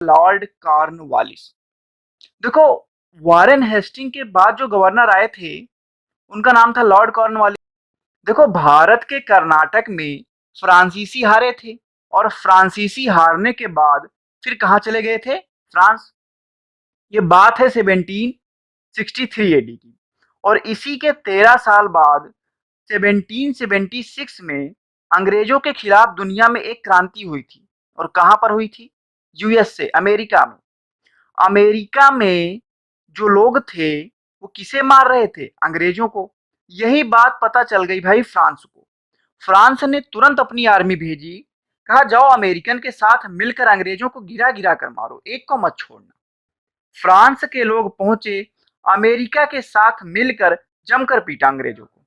Lord Cornwallis. देखो, Warren Hasting के बाद जो गवर्नर आए थे उनका नाम था लॉर्ड कॉर्नवालिस। देखो, भारत के कर्नाटक में फ्रांसीसी हारे थे और फ्रांसीसी हारने के बाद फिर कहाँ चले गए थे? फ्रांस। ये बात है 1763 एडी की। और इसी के 13 साल बाद 1776 में अंग्रेजों के खिलाफ दुनिया में एक क्रांति हुई थी। और कहां पर हुई थी? यूएस से, अमेरिका में। अमेरिका में जो लोग थे वो किसे मार रहे थे? अंग्रेजों को। यही बात पता चल गई भाई फ्रांस को। फ्रांस ने तुरंत अपनी आर्मी भेजी, कहा जाओ अमेरिकन के साथ मिलकर अंग्रेजों को गिरा गिरा कर मारो, एक को मत छोड़ना। फ्रांस के लोग पहुंचे, अमेरिका के साथ मिलकर जमकर पीटा अंग्रेजों को,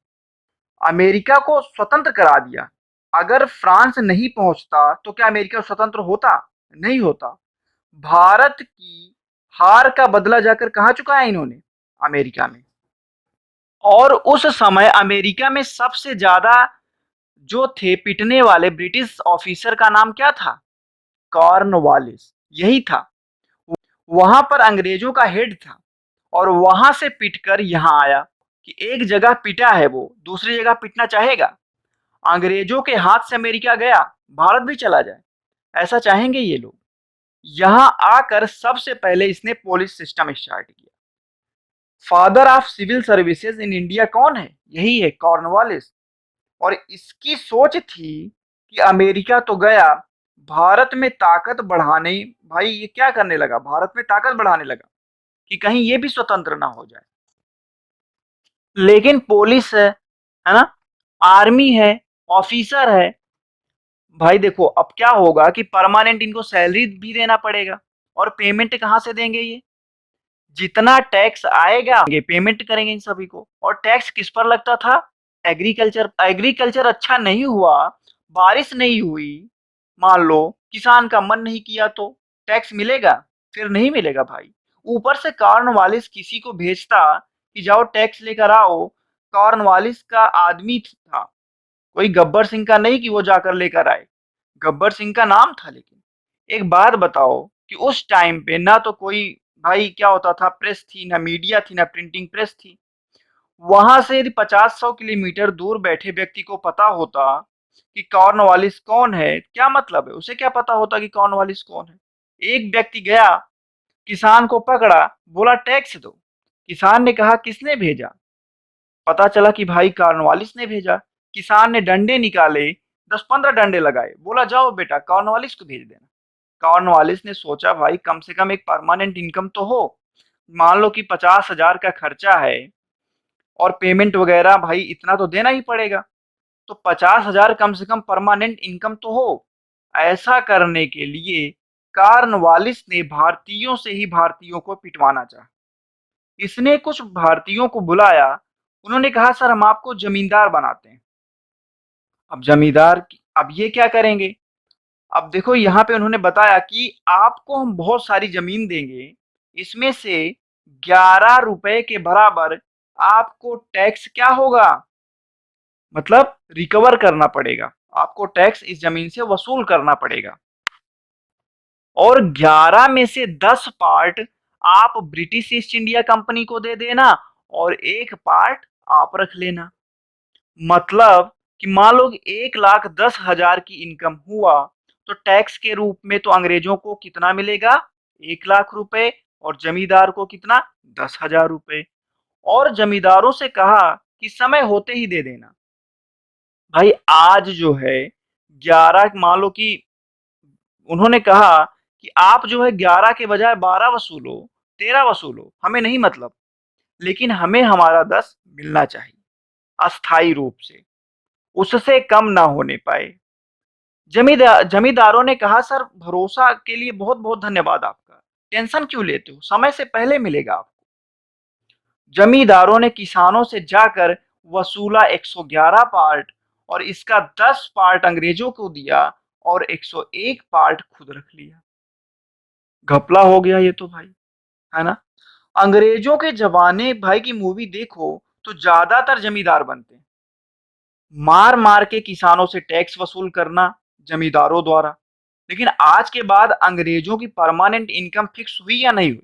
अमेरिका को स्वतंत्र करा दिया। अगर फ्रांस नहीं पहुंचता तो क्या अमेरिका स्वतंत्र होता? नहीं होता। भारत की हार का बदला जाकर कहां चुकाया इन्होंने? अमेरिका में। और उस समय अमेरिका में सबसे ज्यादा जो थे पिटने वाले ब्रिटिश ऑफिसर का नाम क्या था? कॉर्नवालिस, यही था। वहां पर अंग्रेजों का हेड था और वहां से पिटकर यहां आया कि एक जगह पिटा है वो दूसरी जगह पिटना चाहेगा? अंग्रेजों के हाथ से अमेरिका गया, भारत भी चला जाए, ऐसा चाहेंगे ये लोग? यहां आकर सबसे पहले इसने पुलिस सिस्टम स्टार्ट किया। Father of civil services in India कौन है? यही है, कॉर्नवालिस। और इसकी सोच थी कि अमेरिका तो गया, भारत में ताकत बढ़ाने, भाई ये क्या करने लगा? भारत में ताकत बढ़ाने लगा कि कहीं ये भी स्वतंत्र ना हो जाए। लेकिन पुलिस है ना, आर्मी है, ऑफिसर है। भाई देखो, अब क्या होगा कि परमानेंट इनको सैलरी भी देना पड़ेगा। और पेमेंट कहां से देंगे ये? जितना टैक्स आएगा ये पेमेंट करेंगे इन सभी को। और टैक्स किस पर लगता था? एग्रीकल्चर। एग्रीकल्चर अच्छा नहीं हुआ, बारिश नहीं हुई, मान लो किसान का मन नहीं किया, तो टैक्स मिलेगा? फिर नहीं मिलेगा भाई। ऊपर से कॉर्नवालिस किसी को भेजता कि जाओ टैक्स लेकर आओ। कॉर्नवालिस का आदमी था, कोई गब्बर सिंह का नहीं कि वो जाकर लेकर आए। गब्बर सिंह का नाम था। लेकिन एक बात बताओ कि उस टाइम पे ना तो कोई, भाई क्या होता था, प्रेस थी, ना मीडिया थी, ना प्रिंटिंग प्रेस थी। वहां से यदि 50-100 किलोमीटर दूर बैठे व्यक्ति को पता होता कि कॉर्नवालिस कौन है, क्या मतलब है? उसे क्या पता होता कि कॉर्नवालिस कौन है? एक व्यक्ति गया, किसान को पकड़ा, बोला टैक्स दो। किसान ने कहा किसने भेजा? पता चला कि भाई कॉर्नवालिस ने भेजा। किसान ने डंडे निकाले, 10-15 डंडे लगाए, बोला जाओ बेटा कॉर्नवालिस को भेज देना। कॉर्नवालिस ने सोचा भाई कम से कम एक परमानेंट इनकम तो हो। मान लो कि 50,000 का खर्चा है और पेमेंट वगैरह भाई इतना तो देना ही पड़ेगा, तो 50,000 कम से कम परमानेंट इनकम तो हो। ऐसा करने के लिए कॉर्नवालिस ने भारतीयों से ही भारतीयों को पिटवाना चाहा। इसने कुछ भारतीयों को बुलाया, उन्होंने कहा सर हम आपको जमींदार बनाते हैं। अब जमींदार, अब ये क्या करेंगे? अब देखो यहाँ पे उन्होंने बताया कि आपको हम बहुत सारी जमीन देंगे, इसमें से 11 रुपए के बराबर आपको टैक्स क्या होगा, मतलब रिकवर करना पड़ेगा, आपको टैक्स इस जमीन से वसूल करना पड़ेगा। और 11 में से 10 पार्ट आप ब्रिटिश ईस्ट इंडिया कंपनी को दे देना और एक पार्ट आप रख लेना। मतलब कि मान लो 1,10,000 की इनकम हुआ तो टैक्स के रूप में तो अंग्रेजों को कितना मिलेगा? 1,00,000 रुपए। और जमींदार को कितना? 10,000 रुपए। और जमींदारों से कहा कि समय होते ही दे देना। भाई आज जो है 11, मान लो कि उन्होंने कहा कि आप जो है 11 के बजाय 12 वसूलो, 13 वसूलो, हमें नहीं मतलब, लेकिन हमें हमारा 10 मिलना चाहिए अस्थाई रूप से, उससे कम ना होने पाए। जमींदारों ने कहा सर भरोसा के लिए बहुत बहुत धन्यवाद आपका, टेंशन क्यों लेते हो, समय से पहले मिलेगा आपको। जमींदारों ने किसानों से जाकर वसूला 111 पार्ट और इसका 10 पार्ट अंग्रेजों को दिया और 101 पार्ट खुद रख लिया। घपला हो गया ये तो भाई, है ना। अंग्रेजों के जमाने भाई की मूवी देखो तो ज्यादातर जमींदार बनते हैं, मार मार के किसानों से टैक्स वसूल करना जमींदारों द्वारा, लेकिन आज के बाद अंग्रेजों की परमानेंट इनकम फिक्स हुई या नहीं हुई?